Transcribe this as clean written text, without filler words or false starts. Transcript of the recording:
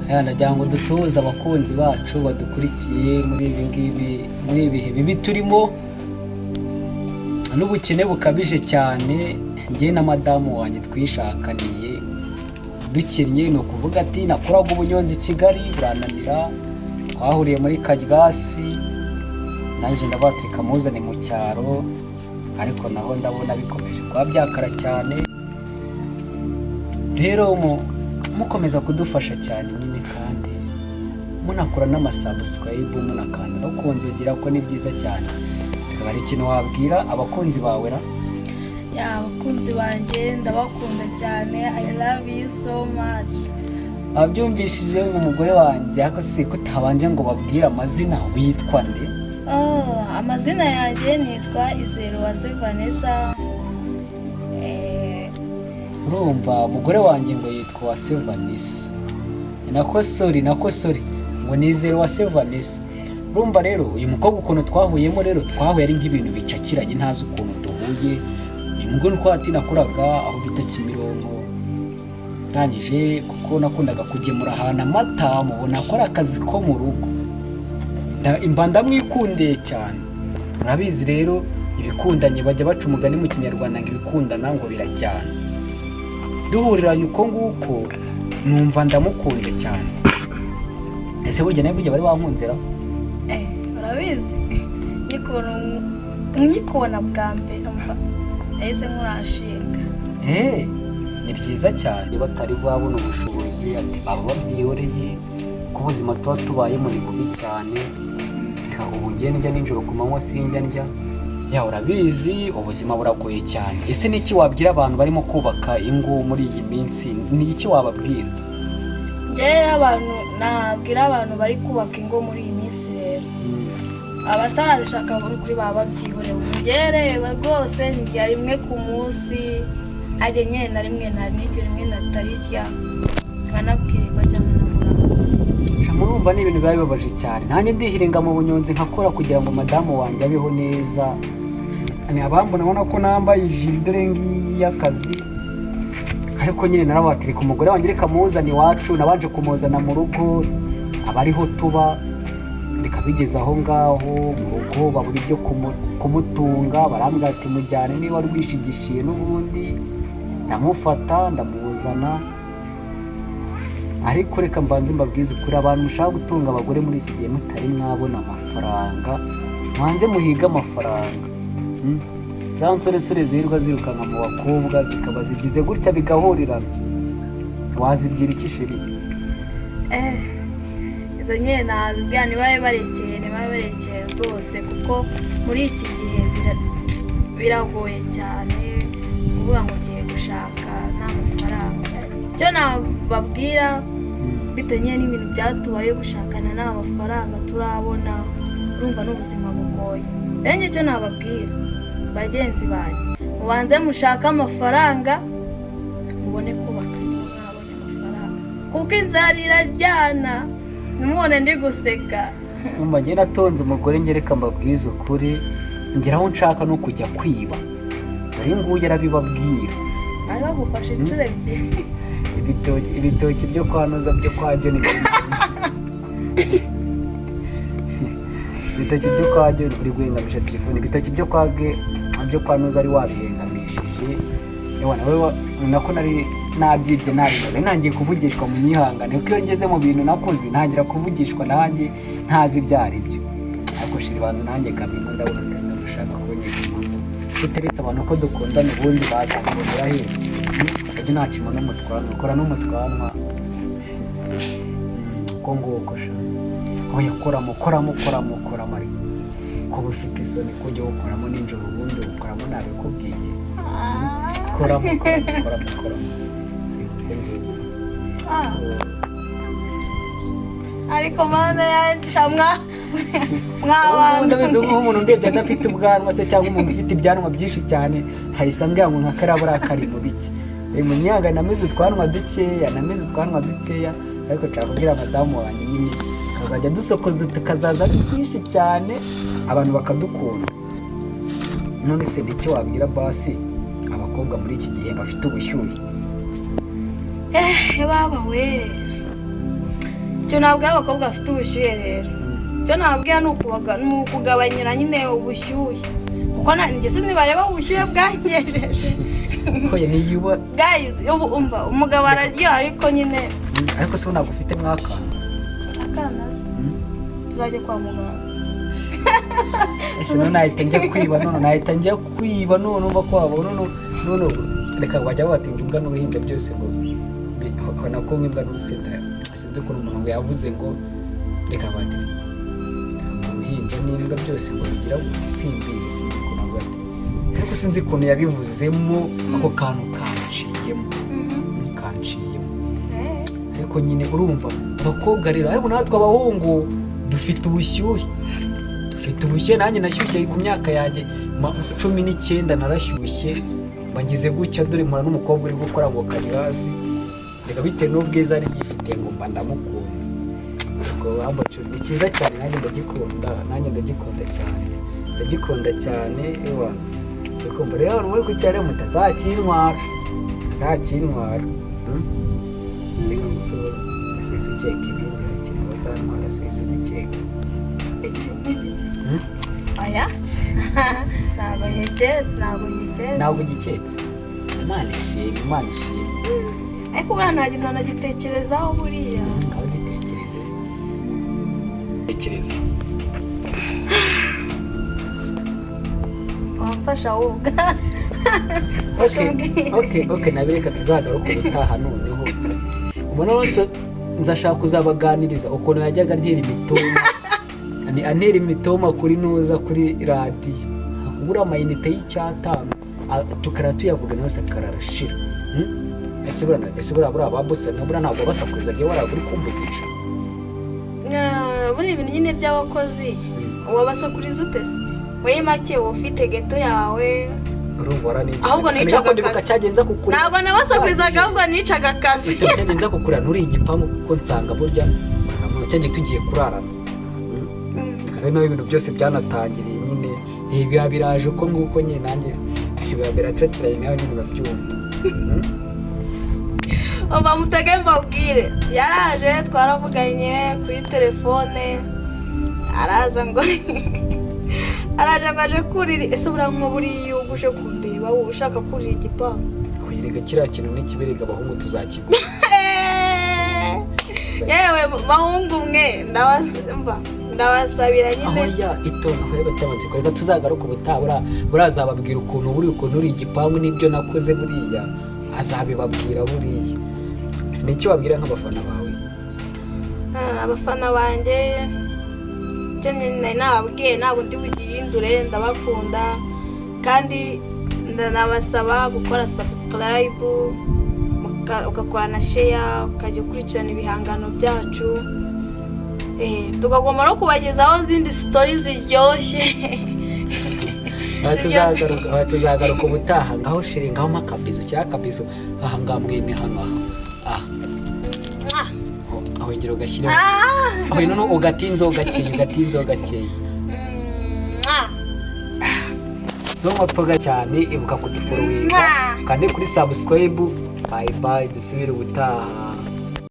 nagira ngo dusuhuze abakunzi bacu badukurikiye muri ibihe bibi turimo n'ubukene bukabije cyane. Njye na madamu wanjye twishakaniye dukinnye, ni ukuvuga ati nakoraga ubunyonzi i Kigali burananira, twahuriye muri Karyasi, nanjye ndabatrika muzane mu cyaro, ariko naho ndabona bikomeje kuba byakara cyane. Rero mukomeza kudufasha cyane nyine, kandi munakora n'amasubscribe, munakanda no kunzogera ko ni byiza cyane. Hari ikintu wabwira abakunzi bawe ra? Abakunzi banjye ndabakunda cyane, I love you so much. Abyumvishije umugore wanjye, ariko se ko utabanje ngo babwire amazina, witwa nde? Amazina yanjye nitwa Izerwase Vanessa. Urumva umugore wanjye ngo yitwa Uwase Vanessa. Nako sorry ngo ni Izerwase Vanessa. Urumva rero uyu mukobwa ukuntu twahuyemo, rero twahuye ari nk'ibintu bicakiranye, ntazi ukuntu duhuye. Uyu mugore twati nakoraga aho bita Kimironko, ndangije kuko nakundaga kugemura ahantu amata, mubona akora akazi ko mu rugo, imba ndamwikundiye cyane. Murabizi rero ibikundanye bajya baca umugani mu Kinyarwanda ngo ibikundana ngo birajyana. Duhuriranye uko nguko, numva ndamukunze cyane. Ese burya nawe bari bankunzera? Urabizi nyikubona bwa mbere ese nkurashinga. Ni byiza cyane batari babona ubushobozi, ati baba babyihoreye ku buzima tuba tubayemo ni bubi cyane. Ubu ngiye njya nijoro ku manywa sinjya ndya. Urabizi ubuzima buragoye cyane. Ese niki wabwira abantu barimo kubaka ingo muri iyi minsi? Ni iki wababwira? Nabwira abantu bari kubaka ingo muri iyi minsi rero, abatarashaka kuri baba babyihoreye. Ngereba rwose ndya rimwe ku munsi, ajye nyine na rimwe natarirya, nkanabwirirwa cyangwa nabura. Murumva ni ibintu biba bibabaje cyane. Nanjye ndihiringa mu bunyonzi nkakora kugira ngo madamu wanjye abeho neza. Abambona babona ko nambaye ijiri dore ngiyi y'akazi, ariko nyine narabatirika umugore wanjye reka muzane iwacu. Nabanje kumuzana mu rugo, abariho tuba, reka bigeze aho ngaho mu rugo babura ibyo kumutunga, barambwira ati mujyane niba rwishigishiye. N'ubundi ndamufata ndamuzana, ariko reka mbanze mbabwize ukuri, abantu mushaka gutunga abagore muri iki gihe mutari mwabona amafaranga, mwanze muhiga amafaranga. Za nsoresore zirirwa zirukanka mu bakobwa zikaba zigize gutya bigahurirana, wazibwira iki sheri? Izo nyine nazibwira nibabe barekeye rwose, kuko muri iki gihe biragoye cyane kuvuga ngo ugiye gushaka nta mafaranga. Icyo nababwira bitewe n'ibintu byatubaye, gushakana nta mafaranga turabona, urumva n'ubuzima bugoye. Rero icyo nababwira bagenzi banjye, mubanze mushake amafaranga mubone kubaka niba mwabonye amafaranga, kuko inzara irajyana. Nimubone ndi guseka. Njye natonze umugore, ngereka mbabwize ukuri, ngeraho nshaka no kujya kwiba. Dore nguyu yarabibabwira, bari bagufashe inshuro ebyiri. Ibitoki byo kwanoza byo kwa John, ibitoki byo kwa John uri guhengamisha telefone, ibitoki byo kwanoza ari wabihengamishije. Nawe nako nari nabyibye nabimaze, ntangiye kuvugishwa mu nyihangane, kuko iyo ngeze mu bintu nakoze ntangira kuvugishwa nanjye ntazi ibyo ari byo. Ariko shiri bantu nanjye kabimo ndabona atari no gushaka kuboneka impamvu uteretse abantu ko dukundana, ubundi bazakubonera he? Ibyo ntakimo n'umutwanwa, ukora n'umutwanwa uko nguko sha. Oya koramo ariko ko bufite isoni kujya ukoramo nijoro, ubundi ukoramo nabikubwiye. Koramo. Ariko mana yanshamwa ndabizi nk'umuntu ndebye adafite ubwanwa se, cyangwa umuntu ufite ibyanwa byinshi cyane, hahise ambwira ngo nkakarabura kari mu biki. Munyaga nameze utwanwa dukeya, ariko nshaka kubwira madamu wanjye nyine kazajya dusokoza tukazaza ari twinshi cyane, abantu bakadukunda. None se ndiki wabwira basi abakobwa muri iki gihe bafite ubushyuhe? Baba we, icyo nabwiye abakobwa bafite ubushyuhe rero icyo nabwiye ni ukugabanyira nyine ubushyuhe kuko njye sinibareba ubushyuhe bwangejeje oya niyuba guys ubu umva umugabo aragiye ariko nyine ariko se ntabwo ufite mwakana akana se tuzajya kwa muganga none nahita njya kwiba none umva ko wabona none reka bajya batinga imbwa n'uruhinja byose ngo ubona ko nk'imbwa n'urusenda sinzi ukuntu umuntu ngo yavuze ngo reka bati uruhinja n'imbwa byose ngo bigira buti simbizi sinzi ukuntu avuga ati ariko sinzi ukuntu yabivuzemo ako kantu kanciyemo ariko nyine urumva abakobwa rero ariko natwe abahungu dufite ubushyuhe nanjye nashyushye ku myaka yanjye 19 narashyushye bagize gutya dore mpora n'umukobwa uri gukora ngo kari hasi reka bitewe n'ubwiza ari gifite ngo mba ndamukunze ubwo ambacu ni cyiza cyane nanjye ndagikunda cyane ewa ukumva rero abantu bari kucyare mutazakintwara reka gusohora sisi ukeka ibindi rakina bazantwara sisi ugikeka aya ntabwo ngiketse Imana ishimwe ariko buriya nta kintu nanagitekerezaho buriya ngaho gitekereza wamfasha woga okay nabireka tuzagaruka ubutaha noneho ubona nzashaka kuzabaganiriza ukuntu yajyaga antera imitoma kuri nuza kuri radiyo akugura amayinite y'icyatanu tukara tuyavuga yose akararashira ese buriya babosa ntabwo basakurizaga iyo waragura kumvugisha buriya ibintu nyine by'abakozi wabasakuriza utese muri make uba ufite geto yawe ahubwo nicaga akazi ntabwo nabasakurizaga ahubwo nicaga akazi cyagenza kukura nturi igipangu kuko nsanga burya cyagiye tugiye kurarana naho ibintu byose byanatangiriye nyine biba biraje uko nguko nyine nanjye biba biracakiranye nawe nyine urabyumva bamutege mbabwire yaraje twaravuganye kuri telefone araza ngo aje kurira ese buriya nko buriya uje kundeba wowe ushaka kurira igipangu wirega kiriya kintu n'ikiberega abahungu tuzakigura yewe bahungu mwe ndabasabira nyine aho ya itonde aho batabanze reka tuzagaruka ubutaha burazababwira ukuntu uri igipangu n'ibyo nakoze buriya azabibabwira buriya nicyo wabwira nk'abafana bawe abafana banjye icyo nababwiye ntabwo ndi bugihindure ndabakunda kandi ndanabasaba gukora subscribe ugakora na share ukajya ukurikirana ibihangano byacu tukagomba no kubagezaho izindi story ziryoshye tuzagaruka ubutaha ngaho shiri ngaho makabizo cyangwa akabizo aha ngaha mwene hano aho ingero ugashyira aho ino ugatinzeho gakeye so mwapaga cyane ibuka kudufolowinga kandi kuri subscribe bye dusubire ubutaha.